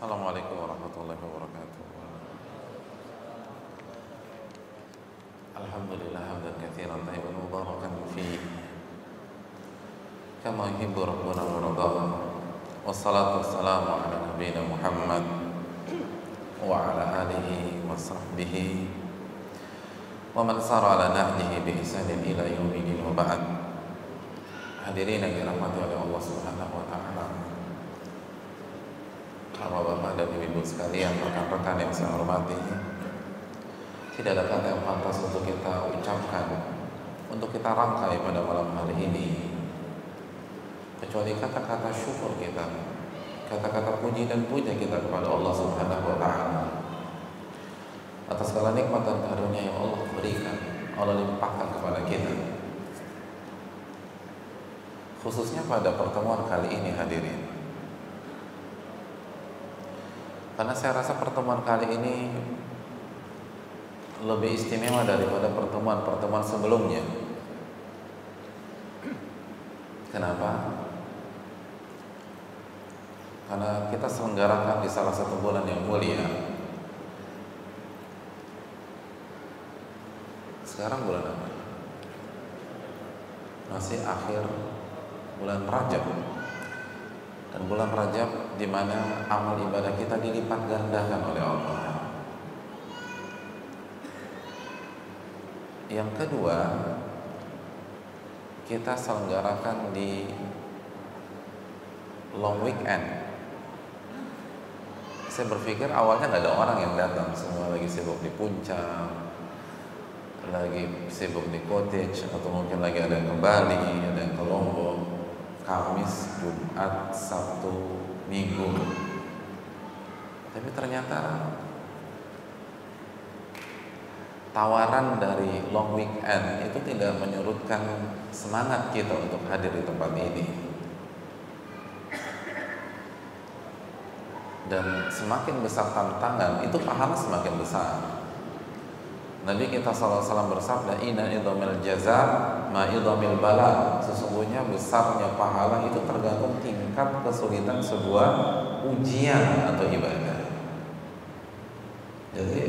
Assalamualaikum warahmatullahi wabarakatuh. Alhamdulillah hamdan katsiran tayyiban mubarakan fihi kama yuhibbu rabbuna wa yarda. Wassalatu wassalamu ala nabiyyina Muhammad wa ala alihi wa sahbihi wa man sara ala nahjihi bi ihsanin ila yaumil wa ba'd. Hadirin yang dirahmati oleh Allah Subhanahu wa taala, Bapak dan Ibu sekalian, rekan-rekan yang saya hormati, tidak ada kata yang pantas untuk kita ucapkan, untuk kita rangkai pada malam hari ini, kecuali kata-kata syukur kita, kata-kata puji dan puja kita kepada Allah Subhanahu wa taala atas segala nikmat dan karunia yang Allah berikan, Allah limpahkan kepada kita. Khususnya pada pertemuan kali ini, hadirin. Karena saya rasa pertemuan kali ini lebih istimewa daripada pertemuan-pertemuan sebelumnya. Kenapa? Karena kita selenggarakan di salah satu bulan yang mulia. Sekarang bulan apa? Masih akhir bulan Rajab. Dan bulan Rajab di mana amal ibadah kita dilipat gandakan oleh Allah. Yang kedua, kita selenggarakan di long weekend. Saya berpikir awalnya nggak ada orang yang datang, semua lagi sibuk di puncak, lagi sibuk di cottage, atau mungkin lagi ada yang ke Bali, ada yang ke Lombok, Kamis, Jumat, Sabtu, Minggu. Tapi ternyata tawaran dari long weekend itu tidak menyurutkan semangat kita untuk hadir di tempat ini. Dan semakin besar tantangan, itu pahala semakin besar. Nabi kita SAW bersabda, inna idhamil jaza ma idhamil bala. Sesungguhnya besarnya pahala itu tergantung tingkat kesulitan sebuah ujian atau ibadah. Jadi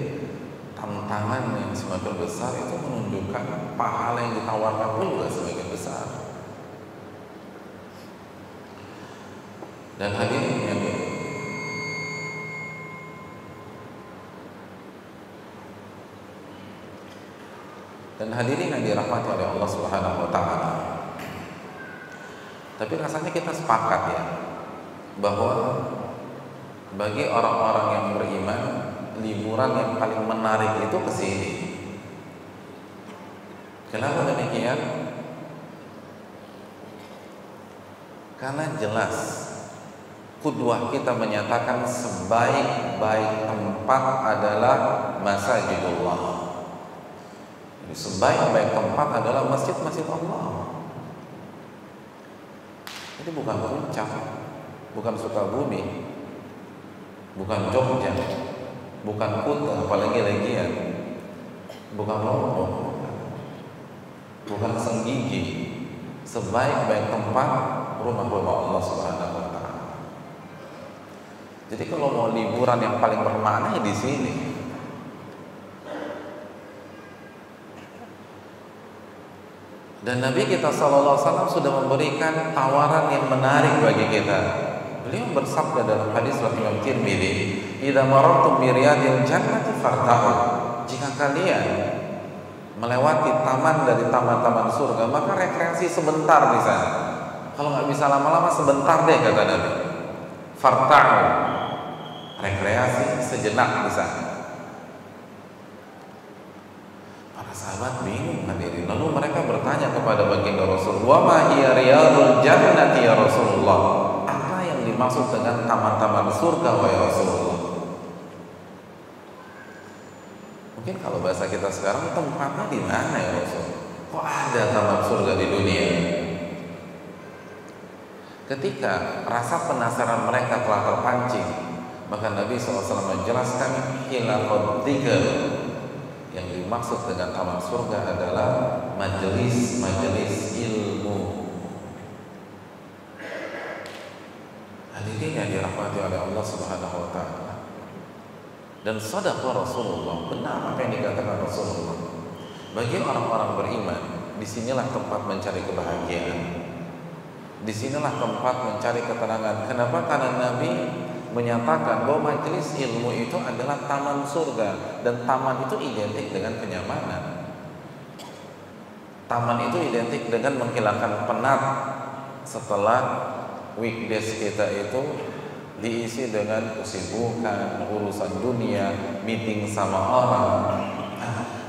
tantangan yang semakin besar itu menunjukkan pahala yang ditawarkan pun juga semakin besar. Dan hadirin yang yang dirahmati oleh Allah Subhanahu wa taala. Tapi rasanya kita sepakat ya bahwa bagi orang-orang yang beriman, liburan yang paling menarik itu ke sini. Kenapa demikian? Karena jelas qudwah kita menyatakan sebaik-baik tempat adalah masajidullah. Jadi sebaik-baik tempat adalah masjid-masjid Allah. Jadi bukan Puncak, bukan Sukabumi, bukan Jogja, bukan Kuta, apalagi Legian, bukan Lombok, bukan Senggigi. Sebaik-baik tempat rumah-rumah Allah Subhanahu wa taala. Jadi kalau mau liburan yang paling bermakna di sini. Dan Nabi kita SAW sudah memberikan tawaran yang menarik bagi kita. Beliau bersabda dalam hadis riwayat Imam Tirmidzi, "Idza marartum bi riyadil jannati farta'u." Jika kalian melewati taman dari taman-taman surga, maka rekreasi sebentar di sana. Kalau nggak bisa lama-lama, sebentar deh, kata Nabi. Farta'u, rekreasi sejenak di sana. Para sahabat bingung, hadirin. Lalu mereka bertanya kepada baginda Rasul, "Wa ma hiya riyadul jannati ya Rasulullah?" Apa yang dimaksud dengan taman-taman surga wahai Rasulullah? Mungkin kalau bahasa kita sekarang, tempatnya di mana ya Rasul? Kok ada taman surga di dunia? Ketika rasa penasaran mereka telah terpancing, maka Nabi SAW menjelaskan hilaqad dzikr. Yang dimaksud dengan taman surga adalah majelis-majelis ilmu. Hadirin yang dirahmati oleh Allah Subhanahu wa taala. Dan shadaqa Rasulullah, benar apa yang dikatakan Rasulullah. Bagi orang-orang beriman, disinilah tempat mencari kebahagiaan. Disinilah tempat mencari ketenangan. Kenapa? Karena Nabi menyatakan bahwa majelis ilmu itu adalah taman surga, dan taman itu identik dengan kenyamanan. Taman itu identik dengan menghilangkan penat setelah weekdays kita itu diisi dengan kesibukan, urusan dunia, meeting sama orang.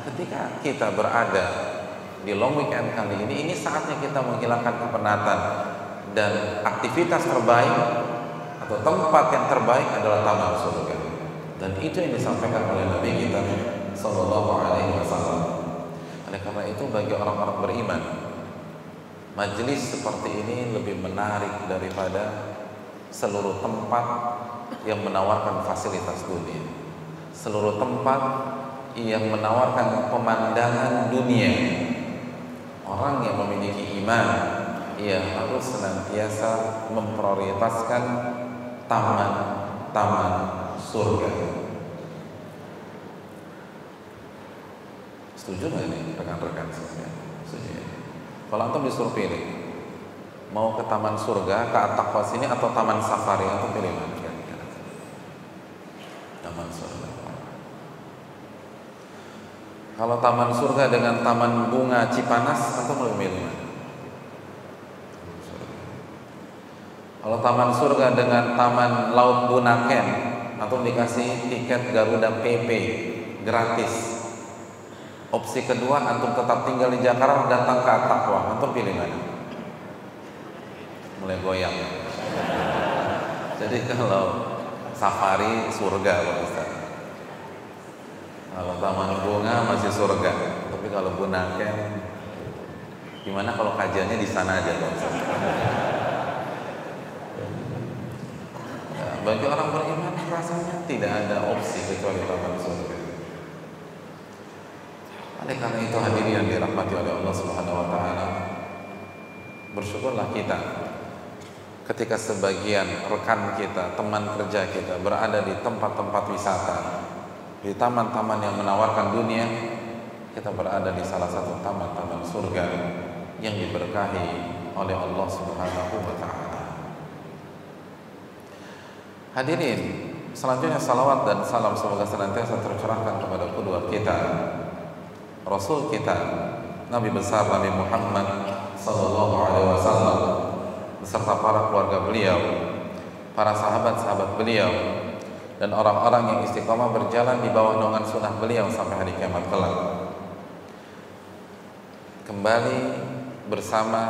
Ketika kita berada di long weekend kali ini saatnya kita menghilangkan kepenatan, dan aktivitas terbaik atau tempat yang terbaik adalah taman surga. Dan itu yang disampaikan oleh Nabi kita Sallallahu Alaihi Wasallam. Oleh karena itu, bagi orang-orang beriman, majelis seperti ini lebih menarik daripada seluruh tempat yang menawarkan fasilitas dunia, seluruh tempat yang menawarkan pemandangan dunia. Orang yang memiliki iman, ia harus senantiasa memprioritaskan taman-taman surga. Setuju nggak ini rekan-rekan sekalian? Setuju ya? Kalau antum disuruh pilih, mau ke taman surga, ke At-Taqwa sini, atau taman safari, antum pilih mana? Taman surga. Kalau taman surga dengan taman bunga Cipanas, antum lebih milih mana? Kalau taman surga dengan taman laut Bunaken, antum dikasih tiket Garuda PP gratis. Opsi kedua, antum tetap tinggal di Jakarta, datang ke At-Taqwa, antum pilih mana? Mulai goyang. Jadi kalau safari surga, Pak Ustaz. Kalau taman bunga masih surga, tapi kalau Bunaken, gimana kalau kajiannya di sana aja, Pak Ustaz? Bagi orang beriman rasanya tidak ada opsi kecuali taman surga. Oleh karena itu, hadirin yang dirahmati oleh Allah Subhanahu wa taala, bersyukurlah kita ketika sebagian rekan kita, teman kerja kita berada di tempat-tempat wisata, di taman-taman yang menawarkan dunia. Kita berada di salah satu taman-taman surga yang diberkahi oleh Allah Subhanahu wa taala. Hadirin, selanjutnya salawat dan salam semoga senantiasa tercurahkan kepada qudwah kita, Rasul kita, Nabi besar Nabi Muhammad Sallallahu Alaihi Wasallam, beserta para keluarga beliau, para sahabat-sahabat beliau, dan orang-orang yang istiqomah berjalan di bawah naungan sunnah beliau sampai hari kiamat kelak. Kembali bersama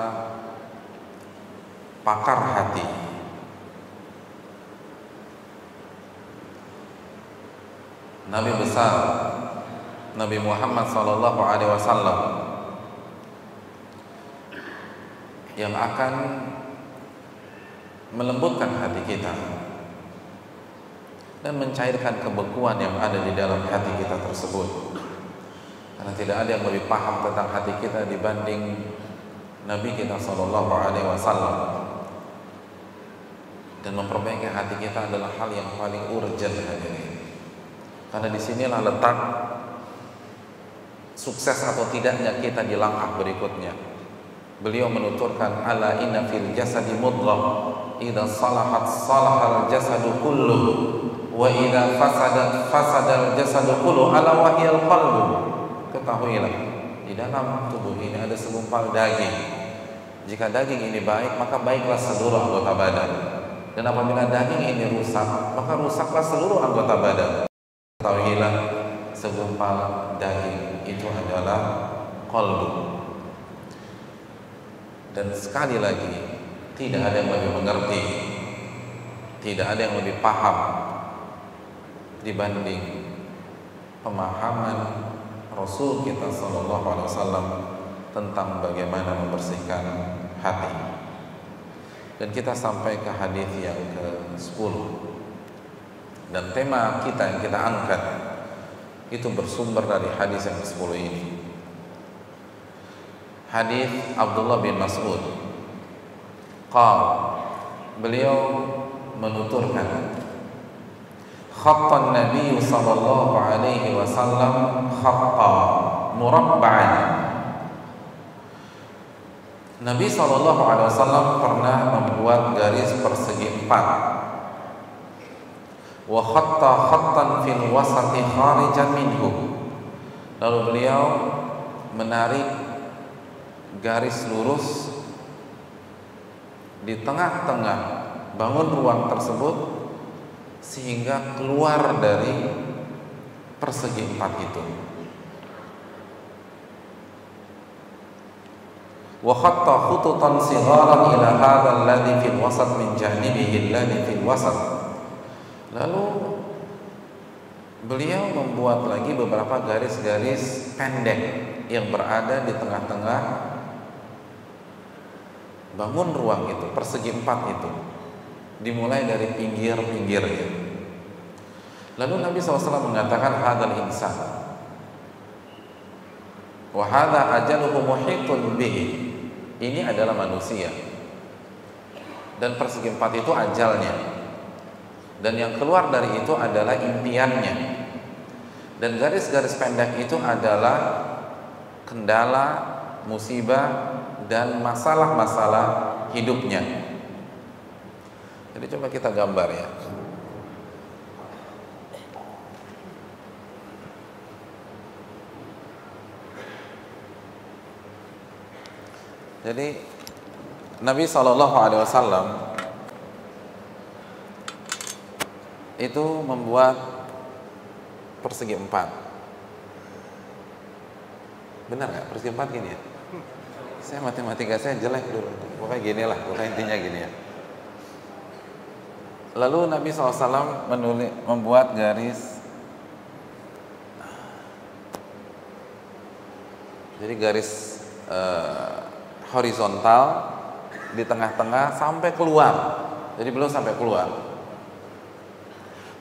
pakar hati, Nabi besar Nabi Muhammad Sallallahu Alaihi Wasallam, yang akan melembutkan hati kita dan mencairkan kebekuan yang ada di dalam hati kita tersebut. Karena tidak ada yang lebih paham tentang hati kita dibanding Nabi kita Sallallahu Alaihi Wasallam. Dan memperbaiki hati kita adalah hal yang paling urgent, hadirin. Karena disinilah letak sukses atau tidaknya kita di langkah berikutnya. Beliau menuturkan, ala inna fil jasadi mudghah idza salahat salahal jasadu kullu wa idza fasadat fasadal jasadu kullu ala wahyal qalbu. Ketahuilah, di dalam tubuh ini ada segumpal daging. Jika daging ini baik, maka baiklah seluruh anggota badan. Dan apabila daging ini rusak, maka rusaklah seluruh anggota badan. Ketahuilah, segumpal daging itu adalah qalbu. Dan sekali lagi, tidak ada yang lebih mengerti, tidak ada yang lebih paham dibanding pemahaman Rasul kita Sallallahu Alaihi Wasallam tentang bagaimana membersihkan hati. Dan kita sampai ke hadis yang ke-10, dan tema kita yang kita angkat itu bersumber dari hadis yang ke-10 ini. Hadis Abdullah bin Mas'ud. Beliau menuturkan, khattan Nabi sallallahu alaihi wasallam khatta murabba'an. Nabi sallallahu alaihi wasallam pernah membuat garis persegi 4. Wa khatta khattan fil wasati kharijan minhu. Lalu beliau menarik garis lurus di tengah-tengah bangun ruang tersebut sehingga keluar dari persegi 4 itu. Wa khatta khututan sigharan ila hadzal ladzi fil wasat min janibihi alladzi fil wasat. Lalu beliau membuat lagi beberapa garis-garis pendek yang berada di tengah-tengah bangun ruang itu, persegi 4 itu, dimulai dari pinggir-pinggirnya. Lalu Nabi SAW mengatakan, hadzal insan wa hadza ajaluhu muhitun bihi. Ini adalah manusia dan persegi 4 itu ajalnya, dan yang keluar dari itu adalah impiannya, dan garis-garis pendek itu adalah kendala, musibah, dan masalah-masalah hidupnya. Jadi coba kita gambar ya. Jadi Nabi SAW itu membuat persegi 4. Benar nggak? Persegi 4 gini ya? Saya matematika saya jelek dulu. Pokoknya gini lah, pokoknya intinya gini ya. Lalu Nabi SAW membuat garis, jadi garis horizontal di tengah-tengah sampai keluar. Jadi belum sampai keluar.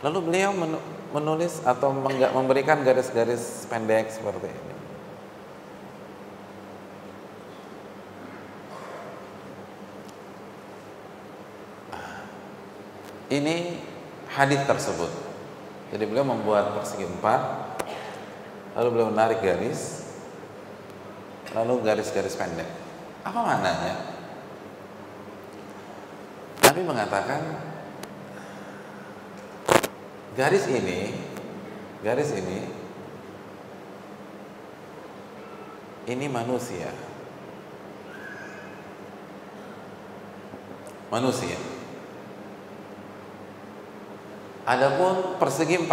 Lalu beliau menulis atau memberikan garis-garis pendek seperti ini. Ini hadis tersebut. Jadi beliau membuat persegi 4, lalu beliau menarik garis, lalu garis-garis pendek. Apa maknanya? Nabi mengatakan garis ini manusia. Adapun persegi 4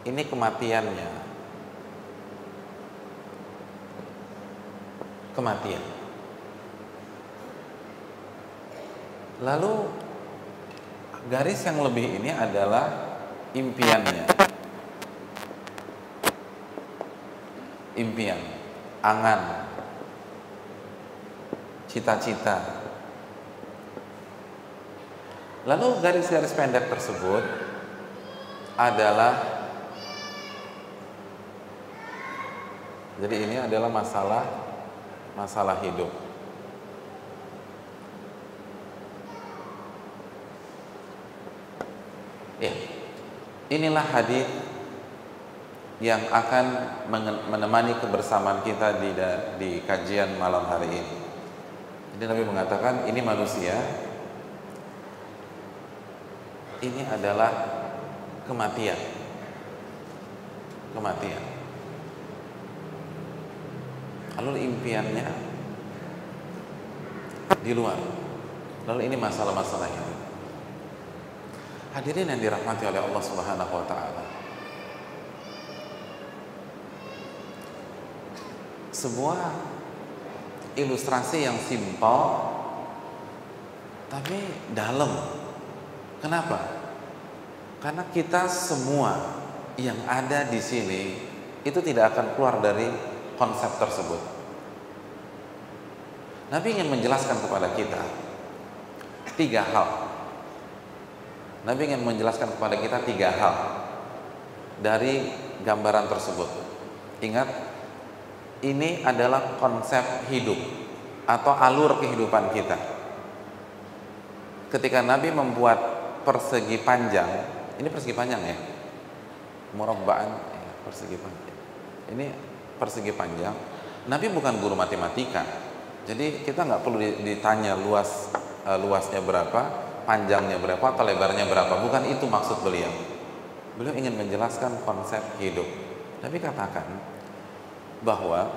ini kematian. Lalu garis yang lebih ini adalah impiannya. Impian, angan, cita-cita. Lalu garis-garis pendek tersebut adalah, jadi ini adalah masalah hidup. Ya, inilah hadis yang akan menemani kebersamaan kita di kajian malam hari ini. Jadi Nabi mengatakan ini manusia, ini adalah kematian. Lalu impiannya di luar. Lalu ini masalah-masalah ini. Hadirin yang dirahmati oleh Allah Subhanahu wa taala. Sebuah ilustrasi yang simpel tapi dalam. Kenapa? Karena kita semua yang ada di sini itu tidak akan keluar dari konsep tersebut. Nabi ingin menjelaskan kepada kita 3 hal. Nabi ingin menjelaskan kepada kita 3 hal dari gambaran tersebut. Ingat, ini adalah konsep hidup atau alur kehidupan kita. ketika Nabi membuat persegi panjang, ini persegi panjang ya, murabba'an, ya, persegi panjang. Ini persegi panjang. Nabi bukan guru matematika, jadi kita nggak perlu ditanya luasnya berapa, panjangnya berapa, atau lebarnya berapa. Bukan itu maksud beliau. Beliau ingin menjelaskan konsep hidup. Nabi katakan bahwa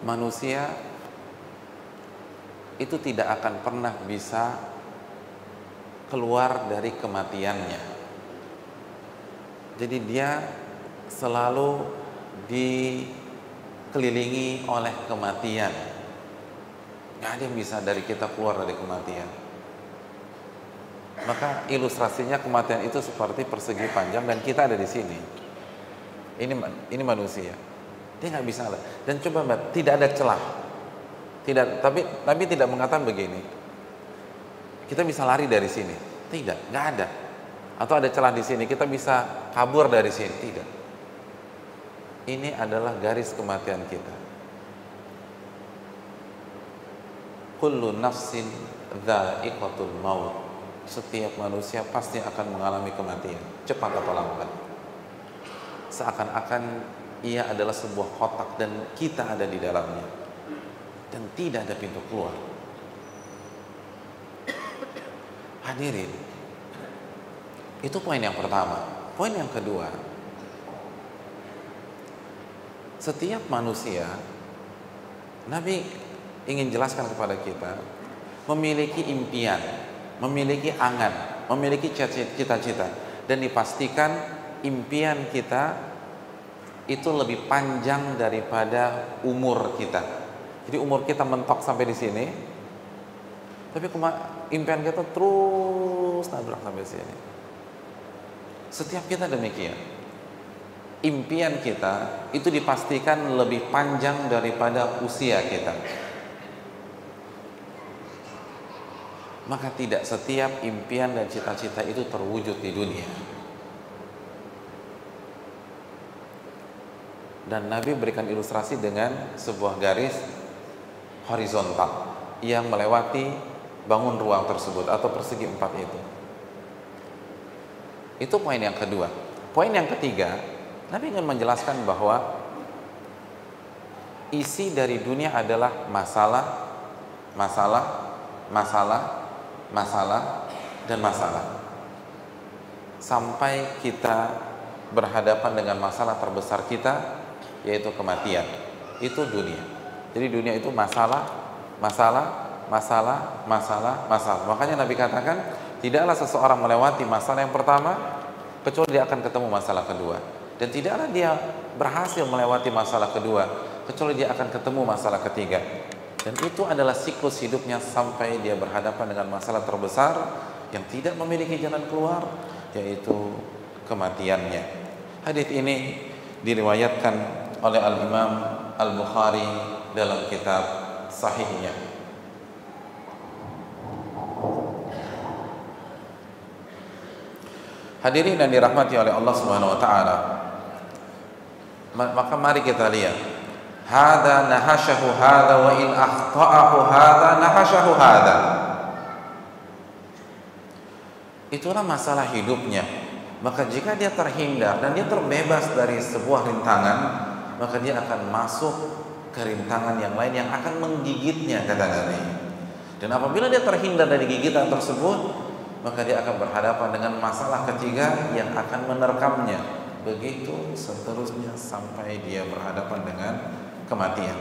manusia itu tidak akan pernah bisa keluar dari kematiannya. Jadi dia selalu dikelilingi oleh kematian. Gak ada yang bisa dari kita keluar dari kematian. Maka ilustrasinya kematian itu seperti persegi panjang dan kita ada di sini. Ini manusia. Dia nggak bisa. Dan coba mbak, tidak ada celah. Tapi tidak mengatakan begini. Kita bisa lari dari sini. Tidak, nggak ada. Atau ada celah di sini, kita bisa kabur dari sini. Tidak. Ini adalah garis kematian kita. Kullu nafsin dha'iqatul maut. Setiap manusia pasti akan mengalami kematian, cepat atau lambat. Seakan-akan ia adalah sebuah kotak dan kita ada di dalamnya, dan tidak ada pintu keluar. Hadirin, itu poin yang pertama. Poin yang kedua, setiap manusia, Nabi ingin jelaskan kepada kita, memiliki impian, memiliki angan, memiliki cita-cita, dan dipastikan impian kita itu lebih panjang daripada umur kita. Jadi umur kita mentok sampai di sini, tapi impian kita terus nabrak sampai sini. Setiap kita demikian. Impian kita itu dipastikan lebih panjang daripada usia kita. Maka tidak setiap impian dan cita-cita itu terwujud di dunia. Dan Nabi berikan ilustrasi dengan sebuah garis horizontal yang melewati bangun ruang tersebut atau persegi empat itu. Itu poin yang kedua. Poin yang ketiga, Nabi ingin menjelaskan bahwa isi dari dunia adalah masalah, dan masalah. Sampai kita berhadapan dengan masalah terbesar kita, yaitu kematian. Itu dunia. Jadi dunia itu masalah. Makanya Nabi katakan, tidaklah seseorang melewati masalah yang pertama kecuali dia akan ketemu masalah kedua. Dan tidaklah dia berhasil melewati masalah kedua kecuali dia akan ketemu masalah ketiga. Dan itu adalah siklus hidupnya sampai dia berhadapan dengan masalah terbesar yang tidak memiliki jalan keluar, yaitu kematiannya. Hadits ini diriwayatkan oleh Al-Imam Al-Bukhari dalam kitab Sahihnya. Hadirin yang dirahmati oleh Allah Subhanahu wa taala. Maka mari kita lihat. Hada nahasyahu hada wa in akhta'ahu hada nahasyahu hada. Itulah masalah hidupnya. Maka jika dia terhindar dan dia terbebas dari sebuah rintangan, maka dia akan masuk ke rintangan yang lain yang akan menggigitnya, kata Nabi. Dan apabila dia terhindar dari gigitan tersebut, maka dia akan berhadapan dengan masalah ketiga yang akan menerkamnya. Begitu seterusnya sampai dia berhadapan dengan kematian.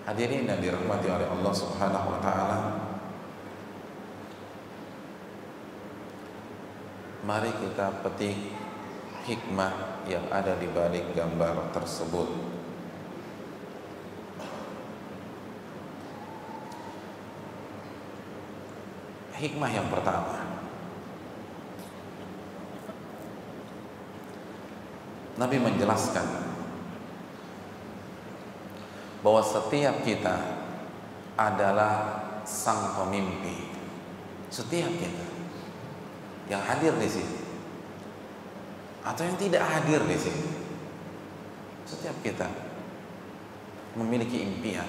Hadirin yang dirahmati oleh Allah Subhanahu wa taala, mari kita petik hikmah yang ada di balik gambar tersebut. Hikmah yang pertama, Nabi menjelaskan bahwa setiap kita adalah sang pemimpi. Setiap kita yang hadir di sini atau yang tidak hadir di sini, setiap kita memiliki impian,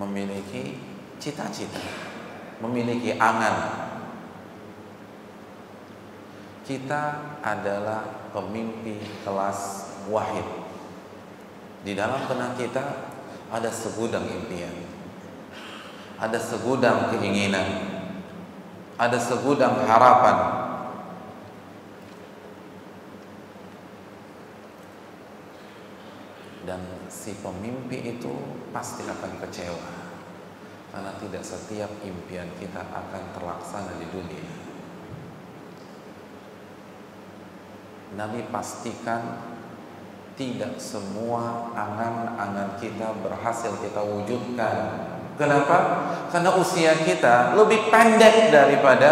memiliki cita-cita, memiliki angan. Kita adalah pemimpi kelas wahid. Di dalam benak kita ada segudang impian, ada segudang keinginan, ada segudang harapan. Dan si pemimpi itu pasti akan kecewa, karena tidak setiap impian kita akan terlaksana di dunia. Nabi pastikan tidak semua angan-angan kita berhasil kita wujudkan. Kenapa? Karena usia kita lebih pendek daripada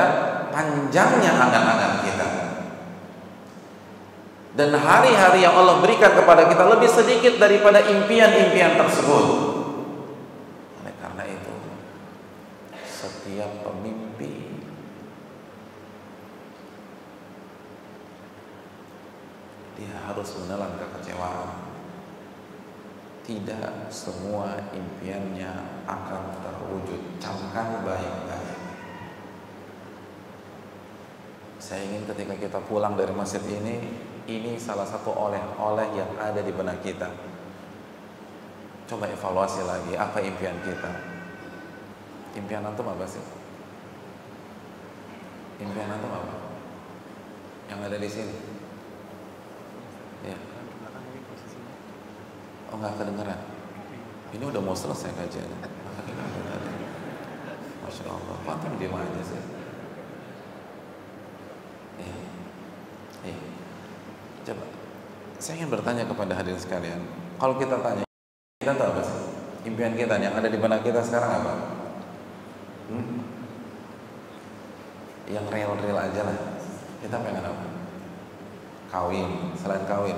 panjangnya angan-angan kita. Dan hari-hari yang Allah berikan kepada kita lebih sedikit daripada impian-impian tersebut. Oleh karena itu, setiap pemimpi dia harus menelan kekecewaan. Tidak semua impiannya akan terwujud. Camkan baik-baik. Saya ingin ketika kita pulang dari masjid ini salah satu oleh-oleh yang ada di benak kita. Coba evaluasi lagi, apa impian kita? Impian antum apa sih? Impian antum apa? Yang ada di sini? Ya. Oh, nggak kedengeran. Ini udah mau selesai kajian. Masya Allah, kok antum diam aja sih? Coba, saya ingin bertanya kepada hadirin sekalian. Kalau kita tanya, kita tahu apa sih? Impian kita yang ada di benak kita sekarang apa? Yang real-real aja lah. Kita pengen apa? Kawin, selain kawin.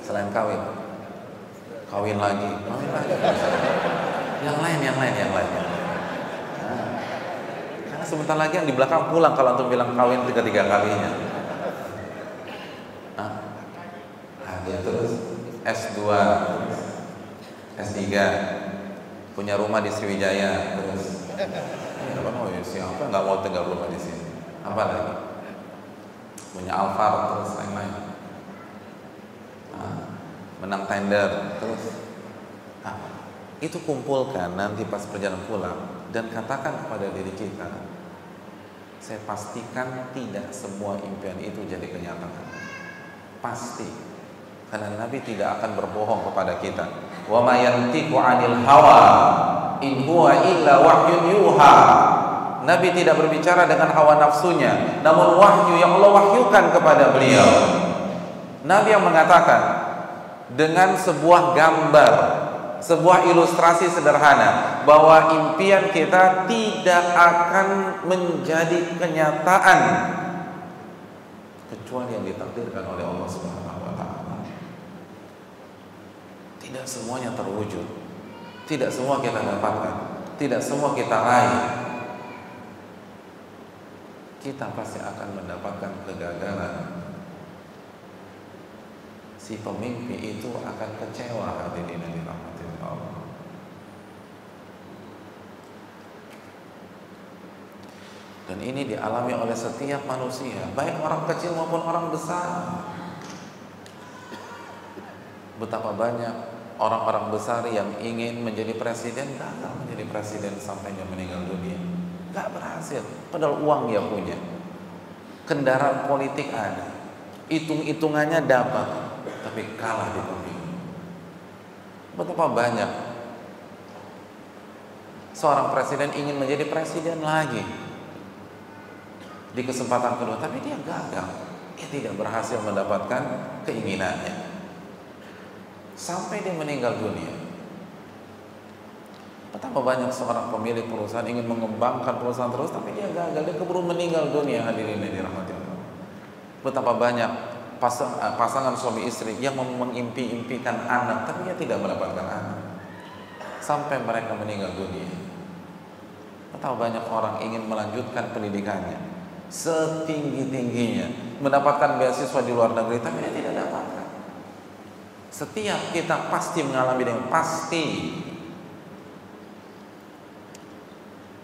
Selain kawin. Kawin lagi. Yang lain. Karena sebentar lagi yang di belakang pulang kalau antum bilang kawin ketiga kalinya. Dia terus S2, S3, punya rumah di Sriwijaya, terus siapa nggak mau tinggal rumah di sini? Apa lagi? Punya Alphard, terus lain-lain. Menang tender, terus itu kumpulkan nanti pas perjalanan pulang dan katakan kepada diri kita, saya pastikan tidak semua impian itu jadi kenyataan. Pasti. Karena Nabi tidak akan berbohong kepada kita. Wa ma yantiqu 'anil hawa in huwa illa wahyun yuha. Nabi tidak berbicara dengan hawa nafsunya, namun wahyu yang Allah wahyukan kepada beliau. Nabi yang mengatakan dengan sebuah gambar, sebuah ilustrasi sederhana bahwa impian kita tidak akan menjadi kenyataan kecuali yang ditakdirkan oleh Allah Subhanahu wa taala. Tidak semuanya terwujud, tidak semua kita dapatkan, tidak semua kita raih. Kita pasti akan mendapatkan kegagalan. Si pemimpi itu akan kecewa hadirin yang dirahmati Allah. Dan ini dialami oleh setiap manusia, baik orang kecil maupun orang besar. Betapa banyak orang-orang besar yang ingin menjadi presiden, gagal menjadi presiden sampai dia meninggal dunia. Gak berhasil, padahal uang dia punya, kendaraan politik ada, hitung-hitungannya dapat, tapi kalah di pemilu. Betapa banyak seorang presiden ingin menjadi presiden lagi di kesempatan kedua, tapi dia gagal, dia tidak berhasil mendapatkan keinginannya sampai dia meninggal dunia. Betapa banyak seorang pemilik perusahaan ingin mengembangkan perusahaan terus, tapi dia gagal, dia keburu meninggal dunia. Hadirin yang dirahmati Allah. Betapa banyak pasangan suami istri yang mengimpi-impikan anak, tapi dia tidak mendapatkan anak sampai mereka meninggal dunia. Betapa banyak orang ingin melanjutkan pendidikannya setinggi-tingginya, mendapatkan beasiswa di luar negeri, tapi dia tidak dapatkan. Setiap kita pasti mengalami dengan pasti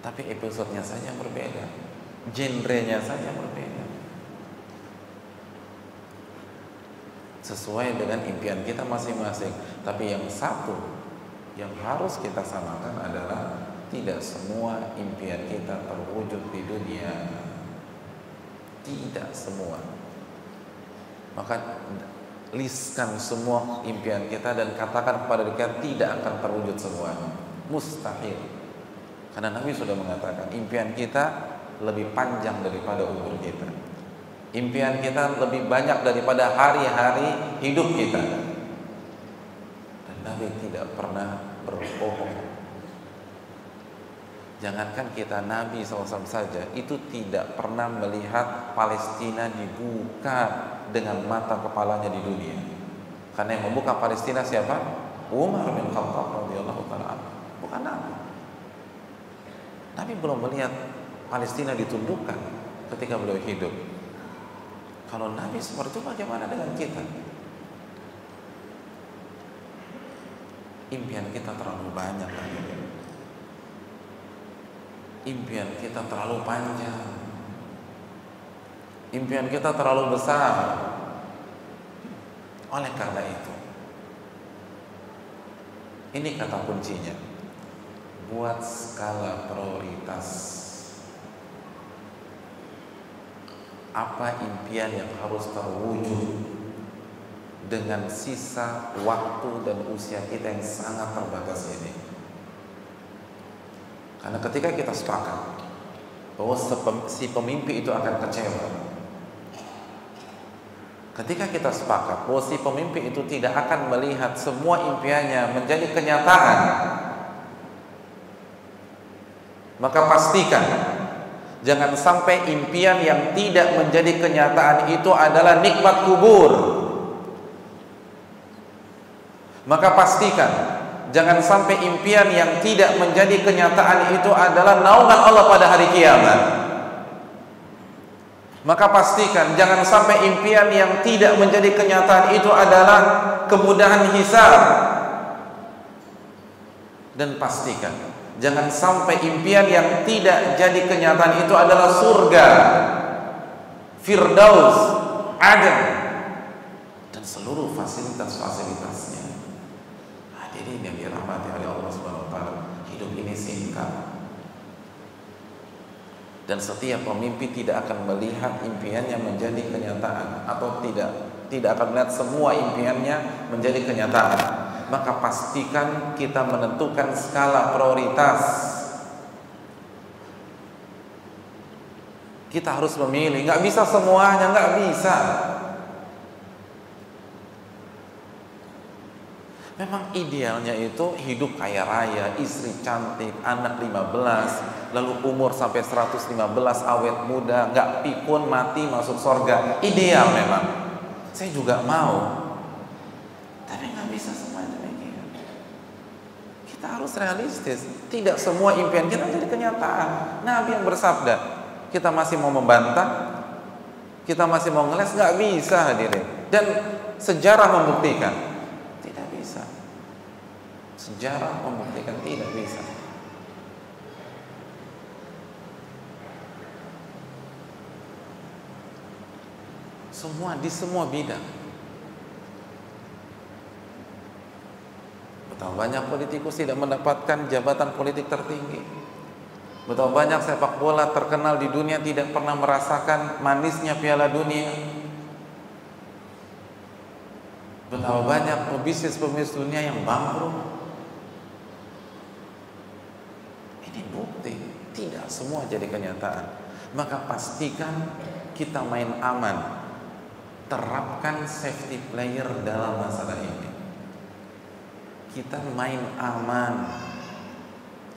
tapi episodenya saja berbeda, genrenya saja berbeda, sesuai dengan impian kita masing-masing. Tapi yang satu yang harus kita samakan adalah tidak semua impian kita terwujud di dunia, tidak semua. Maka listkan semua impian kita dan katakan kepada diri kita, tidak akan terwujud semua, mustahil. Karena Nabi sudah mengatakan impian kita lebih panjang daripada umur kita, impian kita lebih banyak daripada hari-hari hidup kita. Dan Nabi tidak pernah berbohong. Jangankan kita Nabi SAW saja, itu tidak pernah melihat Palestina dibuka dengan mata kepalanya di dunia. Karena yang membuka Palestina siapa? Umar bin Khattab radhiyallahu taala, bukan Nabi. Nabi belum melihat Palestina ditundukkan ketika beliau hidup. Kalau Nabi seperti itu, bagaimana dengan kita? Impian kita terlalu banyak lagi. Impian kita terlalu panjang, impian kita terlalu besar. Oleh karena itu, ini kata kuncinya, buat skala prioritas. Apa impian yang harus terwujud dengan sisa waktu dan usia kita yang sangat terbatas ini? Karena ketika kita sepakat bahwa si pemimpi itu akan kecewa, ketika kita sepakat bahwa si pemimpi itu tidak akan melihat semua impiannya menjadi kenyataan, maka pastikan jangan sampai impian yang tidak menjadi kenyataan itu adalah nikmat kubur. Maka pastikan jangan sampai impian yang tidak menjadi kenyataan itu adalah naungan Allah pada hari kiamat. Maka pastikan jangan sampai impian yang tidak menjadi kenyataan itu adalah kemudahan hisab. Dan pastikan jangan sampai impian yang tidak jadi kenyataan itu adalah surga, Firdaus, Aden, dan seluruh fasilitas-fasilitasnya. Hadirin yang dirahmati oleh Allah Subhanahu wa taala, hidup ini singkat. Dan setiap pemimpi tidak akan melihat impiannya menjadi kenyataan, atau tidak akan melihat semua impiannya menjadi kenyataan. Maka pastikan kita menentukan skala prioritas. Kita harus memilih, nggak bisa semuanya, nggak bisa. Memang idealnya itu hidup kaya raya, istri cantik, anak 15, lalu umur sampai 115, awet muda, nggak pikun, mati masuk surga. Ideal memang. Saya juga mau. Tapi nggak bisa semuanya demikian. Kita harus realistis. Tidak semua impian kita jadi kenyataan. Nabi yang bersabda, kita masih mau membantah, kita masih mau ngeles, nggak bisa hadirin. Dan sejarah membuktikan tidak bisa. Sejarah membuktikan tidak bisa. Di semua bidang. Betapa banyak politikus tidak mendapatkan jabatan politik tertinggi. Betapa banyak sepak bola terkenal di dunia tidak pernah merasakan manisnya Piala Dunia. Betapa banyak pebisnis dunia yang bangkrut. Ini bukti tidak semua jadi kenyataan. Maka pastikan kita main aman. Terapkan safety player dalam masalah ini. Kita main aman,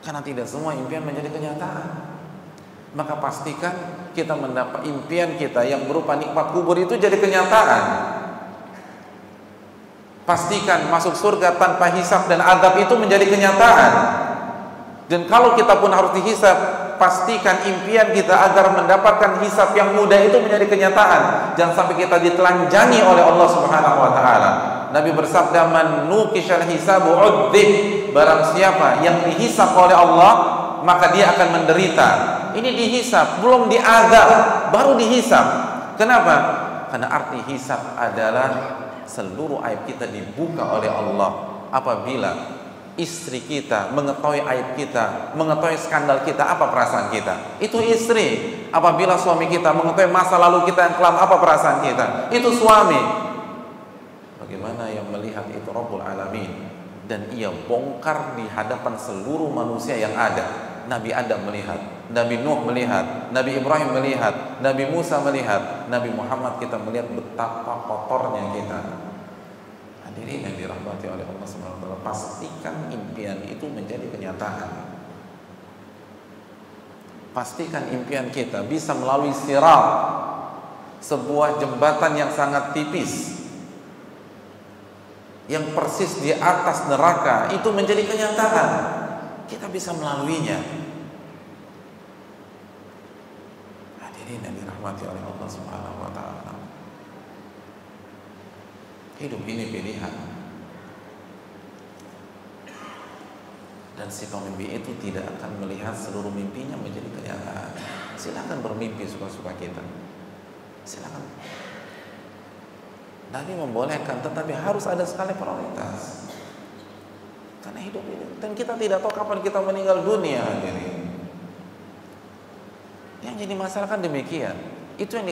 karena tidak semua impian menjadi kenyataan. Maka pastikan kita mendapat impian kita yang berupa nikmat kubur itu jadi kenyataan. Pastikan masuk surga tanpa hisab dan azab itu menjadi kenyataan. Dan kalau kita pun harus dihisab, pastikan impian kita agar mendapatkan hisab yang mudah itu menjadi kenyataan. Jangan sampai kita ditelanjangi oleh Allah Subhanahu wa taala. Nabi bersabda, "Man nuqishal hisabu udzib." Barang siapa yang dihisab oleh Allah, maka dia akan menderita. Ini dihisab, belum diazab, baru dihisab. Kenapa? Karena arti hisab adalah seluruh aib kita dibuka oleh Allah. Apabila istri kita mengetahui aib kita, mengetahui skandal kita, apa perasaan kita? Itu istri. Apabila suami kita mengetahui masa lalu kita yang kelam, apa perasaan kita? Itu suami. Bagaimana yang melihat itu Rabbul Alamin, dan ia bongkar di hadapan seluruh manusia yang ada. Nabi Adam melihat, Nabi Nuh melihat, Nabi Ibrahim melihat, Nabi Musa melihat, Nabi Muhammad kita melihat betapa kotornya kita. Hadirin yang dirahmati oleh Allah SWT, pastikan impian itu menjadi kenyataan. Pastikan impian kita bisa melalui sirat, sebuah jembatan yang sangat tipis, yang persis di atas neraka, itu menjadi kenyataan. Kita bisa melaluinya. Hadirin yang dirahmati oleh Allah Subhanahu wa taala. Hidup ini pilihan. Dan si pemimpi itu tidak akan melihat seluruh mimpinya menjadi kenyataan. Silakan bermimpi suka-suka kita. Silakan. Nabi membolehkan, tetapi harus ada skala prioritas. Karena hidup ini, dan kita tidak tahu kapan kita meninggal dunia. Yang jadi masalah kan demikian. Itu yang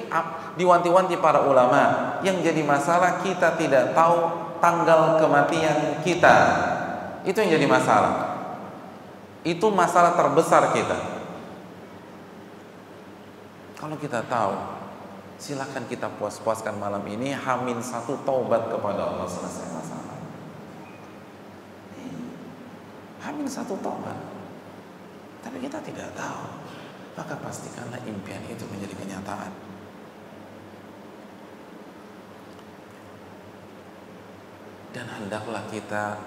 diwanti-wanti para ulama. Yang jadi masalah kita tidak tahu tanggal kematian kita. Itu yang jadi masalah. Itu masalah terbesar kita. Kalau kita tahu, silakan kita puas-puaskan malam ini, H-1 taubat kepada Allah, selesai masalah. H-1 taubat. Tapi kita tidak tahu, maka pastikanlah impian itu menjadi kenyataan. Dan hendaklah kita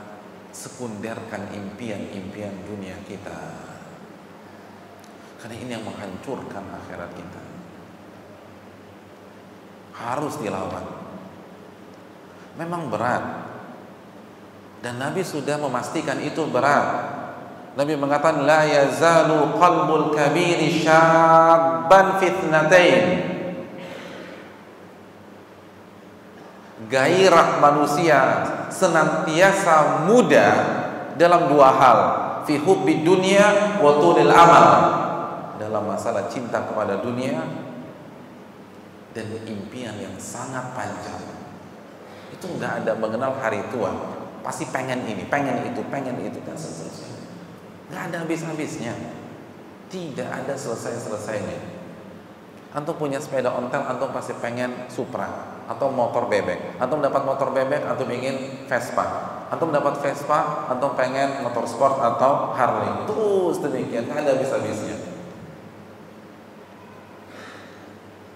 sekunderkan impian-impian dunia kita, karena ini yang menghancurkan akhirat kita. Harus dilawan. Memang berat, dan Nabi sudah memastikan itu berat. Nabi mengatakan, la yazalu qalbul kabiri syabban fitnatain. Gairah manusia senantiasa muda dalam dua hal, fi hubbid dunya wa tulil amal, dalam masalah cinta kepada dunia dan impian yang sangat panjang. Itu nggak ada mengenal hari tua, pasti pengen ini, pengen itu, dan seterusnya. Nggak ada habis-habisnya, tidak ada selesai-selesainya. Antum punya sepeda ontel, antum pasti pengen Supra atau motor bebek. Antum dapat motor bebek, antum ingin Vespa. Antum dapat Vespa, antum pengen motor sport atau Harley. Terus demikian, nggak ada habis-habisnya.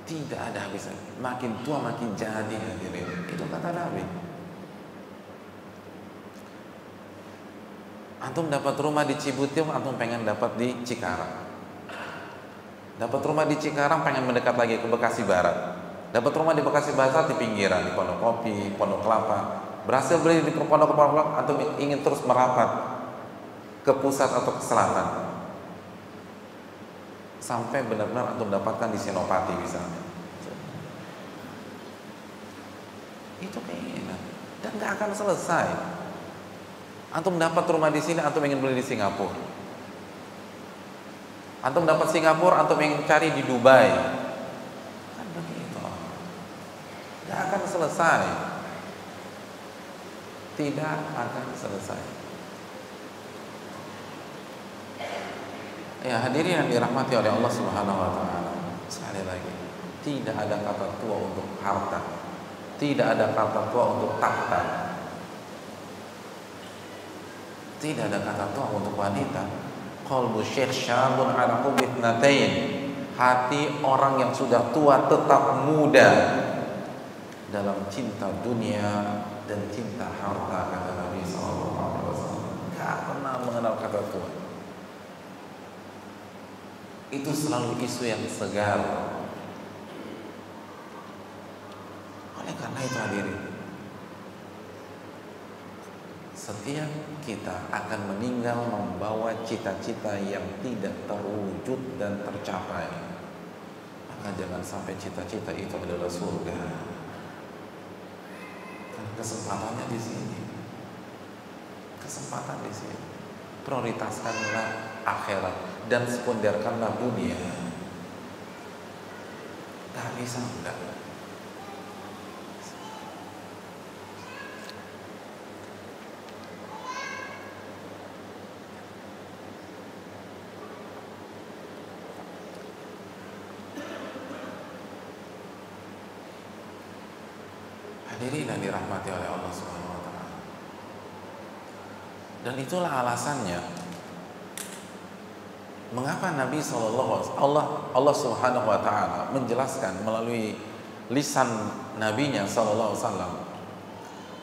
Tidak ada habisnya. Makin tua makin jadi, hadirin. Itu kata Nabi. Antum dapat rumah di Cibutiung, antum pengen dapat di Cikarang. Dapat rumah di Cikarang, pengen mendekat lagi ke Bekasi Barat. Dapat rumah di Bekasi Barat, di pinggiran, di Pondok Kopi, Pondok Kelapa. Berhasil beli di Pondok Kelapa, antum ingin terus merapat ke pusat atau ke selatan, sampai benar-benar antum dapatkan di Senopati misalnya. Itu keinginan, dan nggak akan selesai. Antum dapat rumah di sini, antum ingin beli di Singapura. Antum dapat Singapura, antum ingin cari di Dubai. Kan begitu. Nggak akan selesai. Tidak akan selesai. Ya, hadirin yang dirahmati oleh Allah Subhanahu wa taala. Sekali lagi, tidak ada kata tua untuk harta. Tidak ada kata tua untuk tahta. Tidak ada kata tua untuk wanita. Qalbu syekh syabun ala hubbi itnatain. Hati orang yang sudah tua tetap muda dalam cinta dunia dan cinta harta, kata Nabi SAW. Gak pernah mengenal kata tua. Itu selalu isu yang segar. Oleh karena itu hadirin, setiap kita akan meninggal membawa cita-cita yang tidak terwujud dan tercapai. Maka jangan sampai cita-cita itu adalah surga. Kesempatannya di sini. Kesempatan di sini. Prioritaskanlah akhirat dan sekunderkanlah dunia. Tak bisa enggak. Hadirin yang dirahmati oleh Allah Subhanahu wa taala. Dan itulah alasannya mengapa Nabi Allah Subhanahu wa taala menjelaskan melalui lisan nabinya sallallahu alaihi wasallam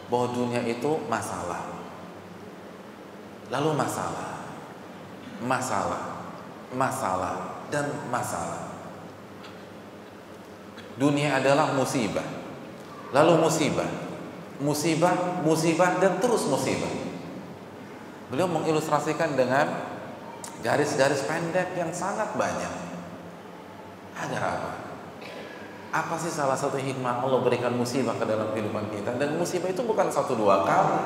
bahwa dunia itu masalah. Lalu masalah dan masalah. Dunia adalah musibah. Lalu musibah dan terus musibah. Beliau mengilustrasikan dengan garis-garis pendek yang sangat banyak. Agar apa? Apa sih salah satu hikmah Allah berikan musibah ke dalam kehidupan kita? Dan musibah itu bukan 1-2 kali.